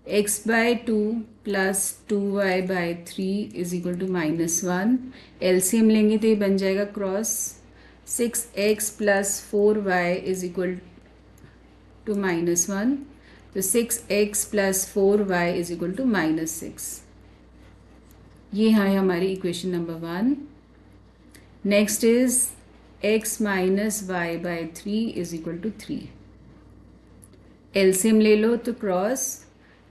Speaker 1: x/2 plus 2y/3 is equal to -1। LCM लेंगे तो ये बन जाएगा cross 6x plus 4y is equal to -1। तो 6x plus 4y is equal to -6। ये है हमारी equation number 1। Next is x minus y/3 is equal to 3। LCM ले लो तो cross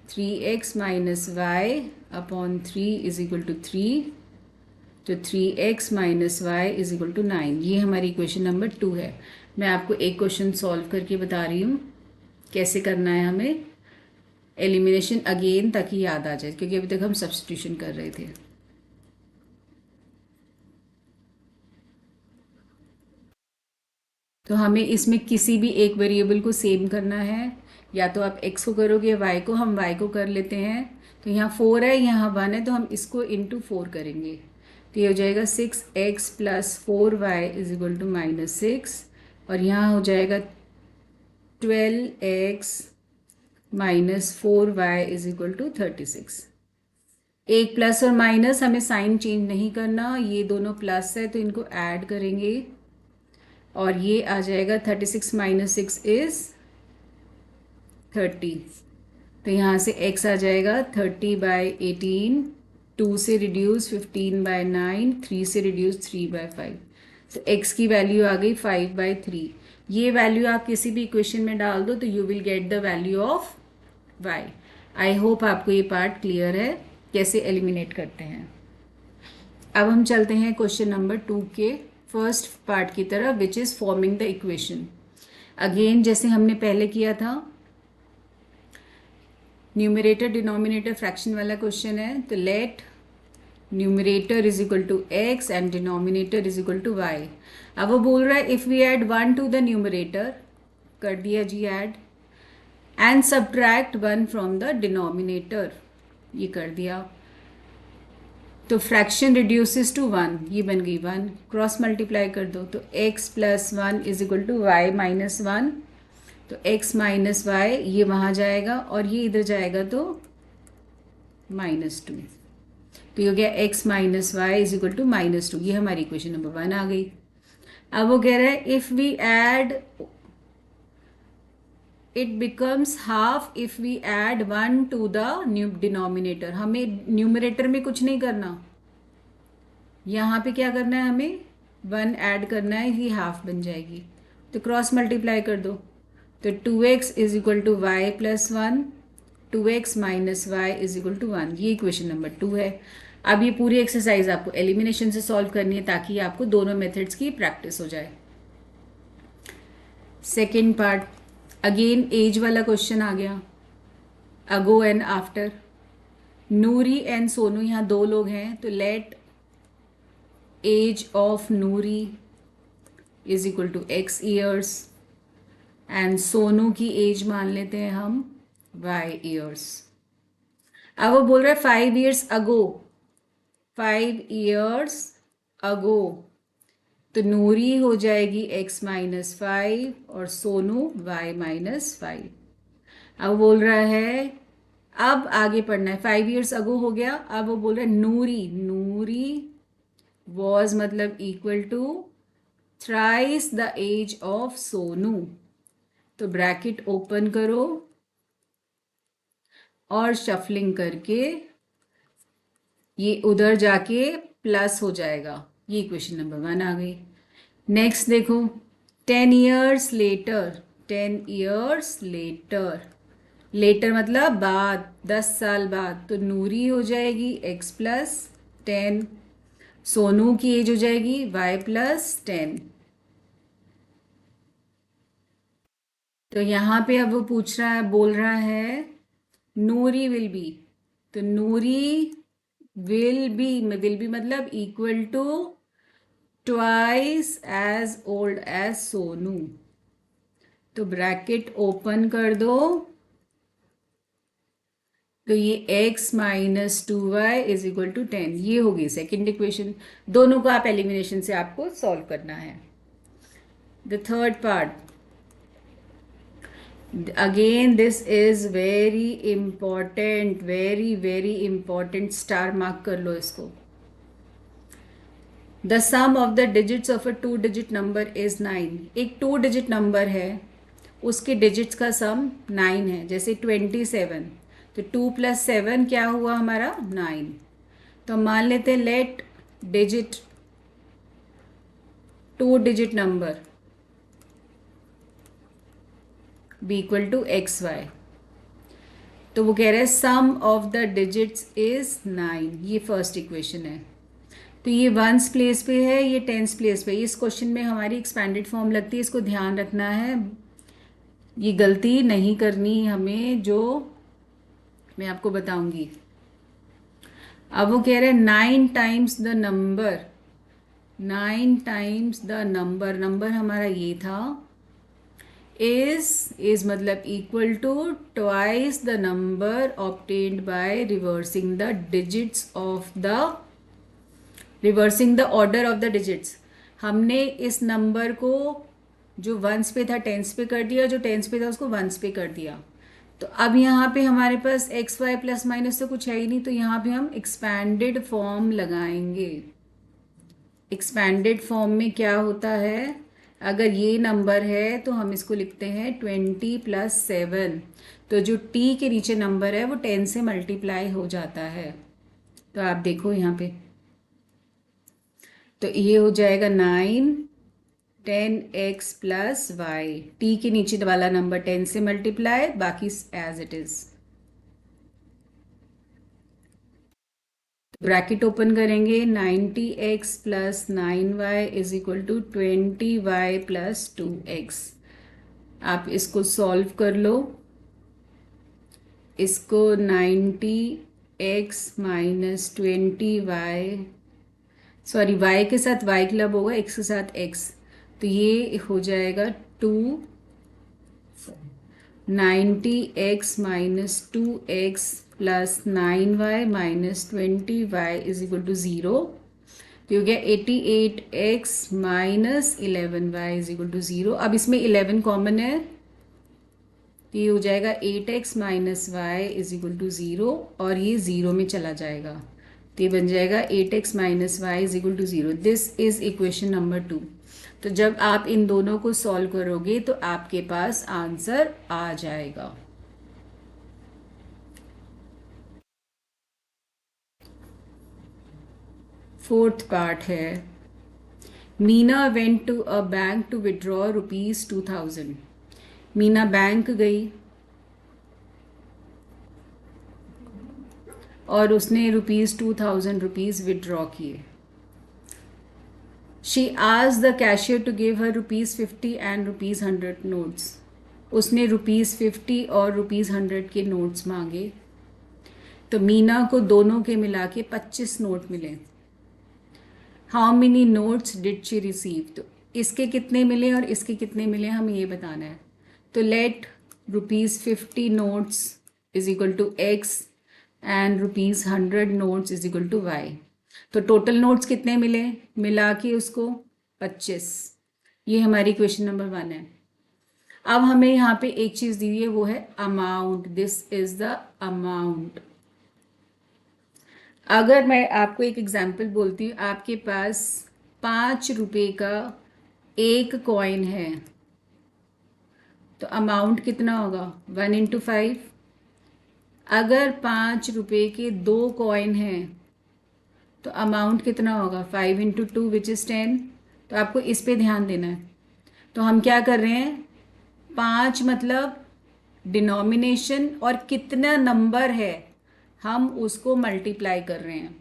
Speaker 1: 3x minus y upon 3 is equal to 3। तो 3x minus y is equal to 9। ये हमारी equation number 2 है। मैं आपको एक क्वेश्चन सॉल्व करके बता रही हूँ कैसे करना है हमें एलिमिनेशन, अगेन ताकि याद आ जाए, क्योंकि अभी तक हम सब्स्टिट्यूशन कर रहे थे। तो हमें इसमें किसी भी एक वेरिएबल को सेम करना है, या तो आप x को करोगे या y को। हम y को कर लेते हैं। तो यहाँ 4 है, यहाँ 1 है, तो हम इसको इंटू 4 करेंगे। तो ये हो जाएगा 6x plus 4y is equal to -6। और यहाँ हो जाएगा 12x minus 4y is equal to 36। एक प्लस और माइनस, हमें साइन चेंज नहीं करना, ये दोनों प्लस है तो इनको ऐड करेंगे और ये आ जाएगा 36 माइनस 6 इज 30। तो यहाँ से x आ जाएगा 30/18, 2 से रिड्यूस 15/9, 3 से रिड्यूस 3/5। तो x की वैल्यू आ गई 5/3। ये वैल्यू आप किसी भी इक्वेशन में डाल दो तो you will get the value of y। I hope आपको ये पार्ट क्लियर है कैसे एलिमिनेट करते हैं। अब हम चलते हैं क्वेश्चन नंबर 2 के फर्स्ट पार्ट की तरफ, which is forming the equation. Again जैसे हमने पहले किया था, न्यूमरेटर डिनोमिनेटर फ्रैक्शन वाला क्वेश्चन है। तो let numerator is equal to x and denominator is equal to y। अब वो बोल रहा है if we add 1 to the numerator, कर दिया जी add, and subtract 1 from the denominator, ये कर दिया। तो फ्रैक्शन रिड्यूसेस टू 1, ये बन गई 1, क्रॉस मल्टीप्लाई कर दो तो x plus 1 is equal to y minus 1, तो x माइनस वाई ये वहाँ जाएगा और ये इधर जाएगा तो -2, तो ये हो गया x minus Y is equal to -2, ये हमारी इक्वेशन नंबर 1 आ गई। अब वो कह रहा है if we add it becomes half if we add 1 to the denominator, हमें न्यूमरेटर में कुछ नहीं करना, यहाँ पे क्या करना है, हमें 1 ऐड करना है, ये हाफ बन जाएगी, तो क्रॉस मल्टीप्लाई कर दो, तो 2x is equal to y plus 1, 2x minus Y is equal to 1, ये इक्वेशन नंबर 2 है। अब ये पूरी एक्सरसाइज आपको एलिमिनेशन से सॉल्व करनी है ताकि आपको दोनों मेथड्स की प्रैक्टिस हो जाए। सेकेंड पार्ट, अगेन एज वाला क्वेश्चन आ गया, ago and after. Noori and Sonu, यहाँ दो लोग हैं, तो let age of Noori is equal to x years and Sonu की एज मान लेते हैं हम y ईयर्स। अब वो बोल रहा है 5 ईयर्स अगो, 5 ईयर्स अगो, तो नूरी हो जाएगी x माइनस 5 और सोनू y माइनस 5। अब बोल रहा है अब आगे पढ़ना है, 5 ईयर्स अगो हो गया, अब वो बोल रहा है नूरी, नूरी वॉज मतलब equal to thrice the age of Sonu, तो ब्रैकेट ओपन करो और शफलिंग करके ये उधर जाके प्लस हो जाएगा, ये इक्वेशन नंबर 1 आ गई। नेक्स्ट देखो 10 years later, 10 years later, later मतलब बाद, 10 साल बाद, तो नूरी हो जाएगी x प्लस 10, सोनू की एज हो जाएगी y प्लस 10। तो यहाँ पे अब वो पूछ रहा है, बोल रहा है नूरी विल बी, तो नूरी विल बी मतलब equal to twice age old age Sonu, तो ब्रैकेट ओपन कर दो, तो ये x minus 2y is equal to 10, ये होगी सेकेंड इक्वेशन। दोनों को आप एलिमिनेशन से आपको सॉल्व करना है। The third part, again this is very important, very important, star mark कर लो इसको। The sum of the digits of a 2 digit number is 9, एक 2 डिजिट नंबर है उसके डिजिट्स का सम 9 है, जैसे 27, तो 2 प्लस 7 क्या हुआ हमारा 9, तो मान लेते हैं let digit 2 digit number be equal to XY, तो वो कह रहे हैं sum of the digits is 9, ये फर्स्ट इक्वेशन है। तो ये वंस प्लेस पे है, ये टेंस प्लेस पे, इस क्वेश्चन में हमारी एक्सपेंडेड फॉर्म लगती है, इसको ध्यान रखना है, ये गलती नहीं करनी हमें, जो मैं आपको बताऊंगी। अब वो कह रहे हैं 9 times the number, 9 times the number, number हमारा ये था, इज मतलब equal to twice the number obtained by reversing the digits of the, reversing the order of the digits. हमने इस नंबर को जो वंस पे था टेंस पे कर दिया, जो टेंस पे था उसको वंस पे कर दिया, तो अब यहाँ पे हमारे पास एक्स वाई प्लस माइनस तो कुछ है ही नहीं, तो यहाँ पे हम एक्सपैंडेड फॉर्म लगाएंगे। एक्सपैंडेड फॉर्म में क्या होता है, अगर ये नंबर है तो हम इसको लिखते हैं 20 प्लस 7, तो जो t के नीचे नंबर है वो 10 से मल्टीप्लाई हो जाता है, तो आप देखो यहाँ पे, तो ये हो जाएगा 9 10x प्लस वाई, टी के नीचे वाला नंबर 10 से मल्टीप्लाई, बाकी as it is. Bracket open करेंगे, 90x plus 9y is equal to 20y plus 2x। आप इसको सॉल्व कर लो, इसको 90x minus 20y, sorry y के साथ y क्लब होगा, x के साथ x, तो ये हो जाएगा 2 90x minus 2x plus 9y minus 20y is equal to 0। तो हो गया 88x minus 11y is equal to 0। अब इसमें 11 कॉमन है, तो ये हो जाएगा 8x minus Y is equal to 0 और ये 0 में चला जाएगा, तो ये बन जाएगा 8x minus Y is equal to 0। This is equation number 2। तो जब आप इन दोनों को सॉल्व करोगे तो आपके पास आंसर आ जाएगा। फोर्थ पार्ट है, Meena went to a bank to withdraw ₹2000। Meena bank गई और उसने ₹2000 विड्रॉ किए। शी आज the cashier to give her ₹50 and ₹100 notes. उसने ₹50 और ₹100 के नोट्स मांगे, तो मीना को दोनों के मिला के 25 नोट मिले। How many notes did she receive? तो इसके कितने मिले और इसके कितने मिले हमें ये बताना है। तो let ₹50 notes is equal to x and ₹100 notes is equal to y। तो टोटल नोट्स कितने मिले, मिला के उसको 25। ये हमारी क्वेश्चन नंबर 1 है। अब हमें यहाँ पे एक चीज़ दी हुई है, वो है amount. This is the amount. अगर मैं आपको एक एग्जाम्पल बोलती हूँ, आपके पास 5 रुपये का एक कॉइन है, तो अमाउंट कितना होगा 1 इंटू 5। अगर 5 रुपये के 2 कॉइन हैं तो अमाउंट कितना होगा 5 इंटू 2 विच इज़ 10। तो आपको इस पे ध्यान देना है। तो हम क्या कर रहे हैं, 5 मतलब डिनोमिनेशन और कितना नंबर है हम उसको मल्टीप्लाई कर रहे हैं।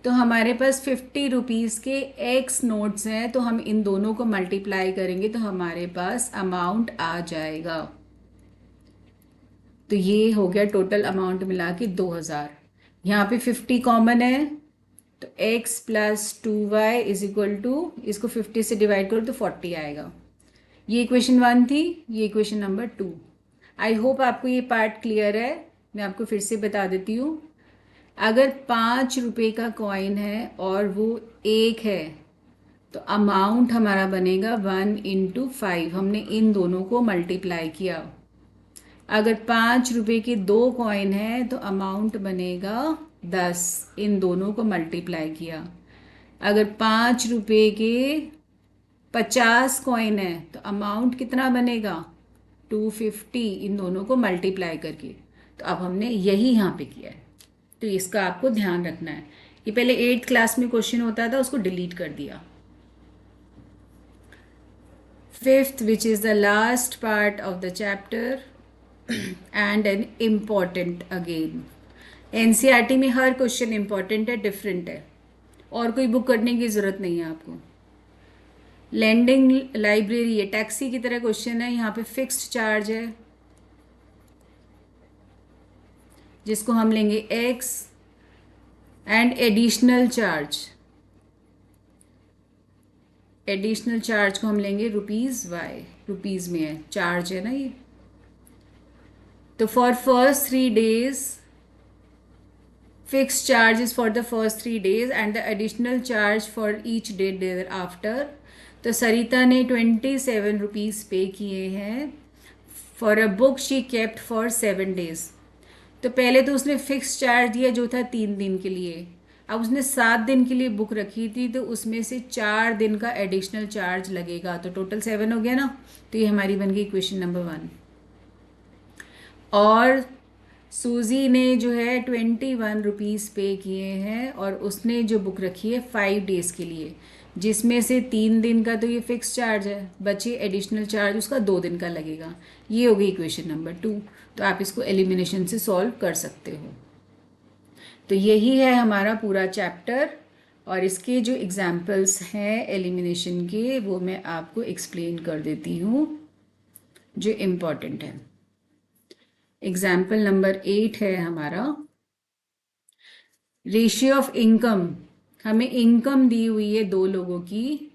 Speaker 1: तो हमारे पास 50 रुपीज़ के एक्स नोट्स हैं, तो हम इन दोनों को मल्टीप्लाई करेंगे तो हमारे पास अमाउंट आ जाएगा। तो ये हो गया टोटल अमाउंट मिला के 2000। यहाँ पे 50 कॉमन है, तो x plus 2y is equal to, इसको 50 से डिवाइड करो तो 40 आएगा। ये इक्वेशन 1 थी, ये इक्वेशन नंबर 2। आई होप आपको ये पार्ट क्लियर है। मैं आपको फिर से बता देती हूँ। अगर 5 रुपये का कॉइन है और वो एक है, तो अमाउंट हमारा बनेगा 1 इंटू 5। हमने इन दोनों को मल्टीप्लाई किया। अगर 5 रुपये के 2 कॉइन है तो अमाउंट बनेगा 10, इन दोनों को मल्टीप्लाई किया। अगर 5 रुपये के 50 कॉइन है तो अमाउंट कितना बनेगा 250, इन दोनों को मल्टीप्लाई करके। तो अब हमने यही यहाँ पे किया है, तो इसका आपको ध्यान रखना है। ये पहले 8th क्लास में क्वेश्चन होता था, उसको डिलीट कर दिया। 5th, which is the last part of the chapter and an important again. NCERT में हर क्वेश्चन इम्पॉर्टेंट है, डिफरेंट है, और कोई बुक करने की ज़रूरत नहीं है आपको। लैंडिंग लाइब्रेरी, ये टैक्सी की तरह क्वेश्चन है। यहाँ पे फिक्स्ड चार्ज है जिसको हम लेंगे x and additional charge, additional charge को हम लेंगे ₹y। रुपीज़ में है, चार्ज है ना ये। तो for first 3 days fixed charge is for the first 3 days and the additional charge for each day thereafter। तो सरिता ने 27 रुपीज़ पे किए हैं for a book she kept for 7 days। तो पहले तो उसने फिक्स चार्ज दिया जो था 3 दिन के लिए। अब उसने 7 दिन के लिए बुक रखी थी, तो उसमें से 4 दिन का एडिशनल चार्ज लगेगा, तो टोटल 7 हो गया ना। तो ये हमारी बन गई क्वेश्चन नंबर 1। और सूजी ने जो है 21 रुपीज़ पे किए हैं और उसने जो बुक रखी है 5 days के लिए, जिसमें से 3 दिन का तो ये फिक्स चार्ज है, बचे एडिशनल चार्ज उसका 2 दिन का लगेगा। ये हो गई क्वेश्चन नंबर 2। तो आप इसको एलिमिनेशन से सॉल्व कर सकते हो। तो यही है हमारा पूरा चैप्टर, और इसके जो एग्जाम्पल्स हैं एलिमिनेशन के वो मैं आपको एक्सप्लेन कर देती हूँ जो इम्पॉर्टेंट है। एग्जाम्पल नंबर 8 है हमारा, रेशियो ऑफ इनकम। हमें इनकम दी हुई है 2 लोगों की,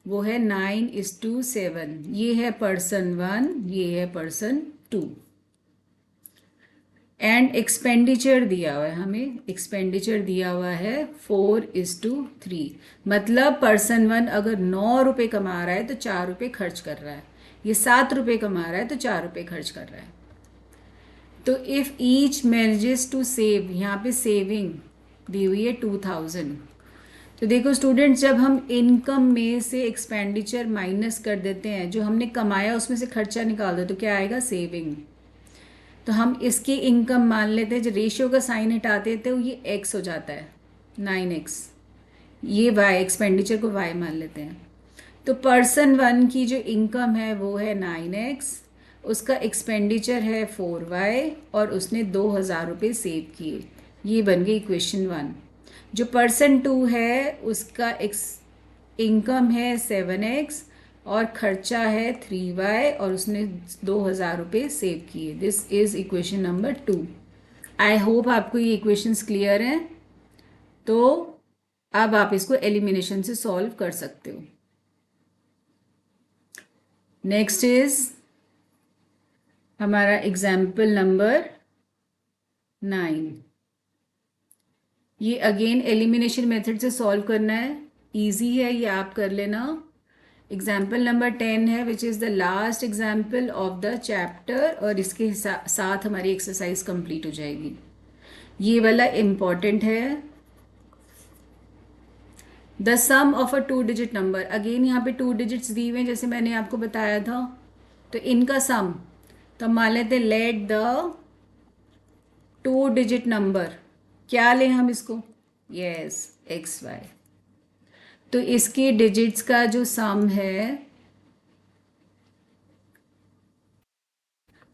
Speaker 1: वो है 9:7। ये है पर्सन 1, ये है पर्सन 2। एंड एक्सपेंडिचर दिया हुआ है हमें, एक्सपेंडिचर दिया हुआ है 4:3। मतलब पर्सन 1 अगर 9 रुपये कमा रहा है तो 4 रुपये खर्च कर रहा है, ये 7 रुपये कमा रहा है तो 4 रुपये खर्च कर रहा है। तो if each manages to save, यहाँ पे सेविंग दी हुई है 2000। तो देखो स्टूडेंट्स, जब हम इनकम में से एक्सपेंडिचर माइनस कर देते हैं, जो हमने कमाया उसमें से खर्चा निकाल दो, तो क्या आएगा? सेविंग। तो हम इसकी इनकम मान लेते हैं, जो रेशियो का साइन हटाते हैं तो ये एक्स हो जाता है, 9x। ये वाई, एक्सपेंडिचर को वाई मान लेते हैं। तो पर्सन 1 की जो इनकम है वो है 9x, उसका एक्सपेंडिचर है 4y और उसने 2000 रुपये सेव किए। ये बन गई इक्वेशन 1। जो पर्सन 2 है उसका इनकम है 7x और खर्चा है 3y और उसने 2000 रुपये सेव किए। This is equation number 2। I hope आपको ये इक्वेशंस क्लियर हैं। तो अब आप इसको एलिमिनेशन से सॉल्व कर सकते हो। नेक्स्ट इज हमारा एग्जाम्पल नंबर 9। ये अगेन एलिमिनेशन मेथड से सॉल्व करना है, इजी है, ये आप कर लेना। एग्जाम्पल नंबर 10 है, which is the last example of the chapter, और इसके साथ हमारी एक्सरसाइज कंप्लीट हो जाएगी। ये वाला इम्पॉर्टेंट है। The sum of a 2 digit number, again यहाँ पे 2 डिजिट्स दी हुए हैं जैसे मैंने आपको बताया था। तो इनका सम, तो मान लेते लेट द 2 डिजिट नंबर, क्या लें हम इसको? Yes, XY। तो इसके डिजिट्स का जो सम है,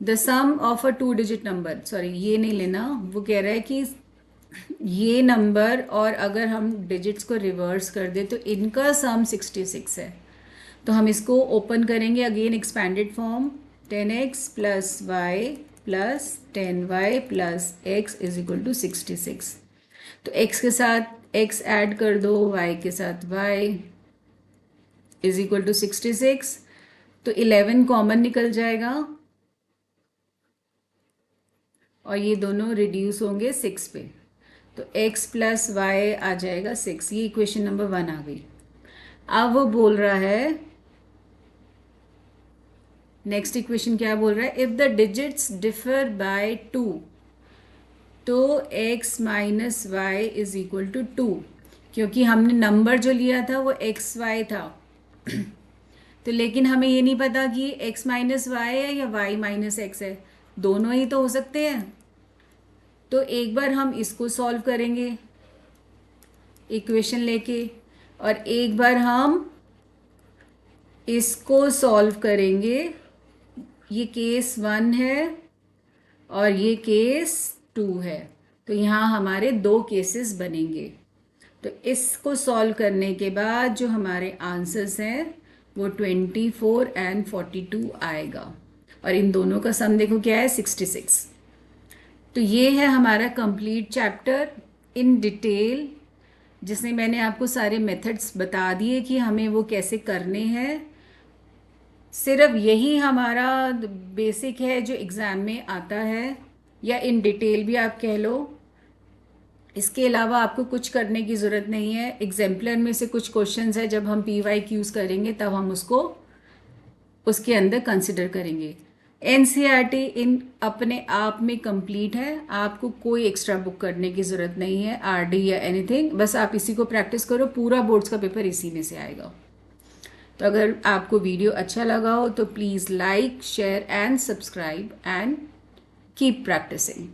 Speaker 1: the sum of a 2 digit number, sorry ये नहीं लेना, वो कह रहा है कि ये नंबर और अगर हम डिजिट्स को रिवर्स कर दे तो इनका सम 66 है। तो हम इसको ओपन करेंगे, again expanded form, 10x plus Y plus 10y plus x is equal to 66। तो x के साथ x ऐड कर दो, y के साथ y इज इक्वल टू 66। तो 11 कॉमन निकल जाएगा और ये दोनों रिड्यूस होंगे 6 पे। तो x प्लस वाई आ जाएगा 6। ये इक्वेशन नंबर 1 आ गई। अब वो बोल रहा है, नेक्स्ट इक्वेशन क्या बोल रहा है? If the digits differ by 2 तो x minus Y is equal to 2, क्योंकि हमने नंबर जो लिया था वो XY था। तो लेकिन हमें ये नहीं पता कि x माइनस वाई है या y माइनस x है, दोनों ही तो हो सकते हैं। तो एक बार हम इसको सॉल्व करेंगे इक्वेशन लेके, और एक बार हम इसको सॉल्व करेंगे। ये केस 1 है और ये केस 2 है। तो यहाँ हमारे 2 केसेस बनेंगे। तो इसको सॉल्व करने के बाद जो हमारे आंसर्स हैं वो 24 एंड 42 आएगा, और इन दोनों का सम देखो क्या है, 66। तो ये है हमारा कंप्लीट चैप्टर इन डिटेल, जिसमें मैंने आपको सारे मेथड्स बता दिए कि हमें वो कैसे करने हैं। सिर्फ यही हमारा बेसिक है जो एग्ज़ाम में आता है, या इन डिटेल भी आप कह लो। इसके अलावा आपको कुछ करने की ज़रूरत नहीं है। एग्जाम्पलर में से कुछ क्वेश्चंस है, जब हम PYQs करेंगे तब हम उसको उसके अंदर कंसिडर करेंगे। NCERT इन अपने आप में कंप्लीट है, आपको कोई एक्स्ट्रा बुक करने की ज़रूरत नहीं है, RD या एनीथिंग। बस आप इसी को प्रैक्टिस करो, पूरा बोर्ड्स का पेपर इसी में से आएगा। तो अगर आपको वीडियो अच्छा लगा हो तो please like, share and subscribe and keep practising.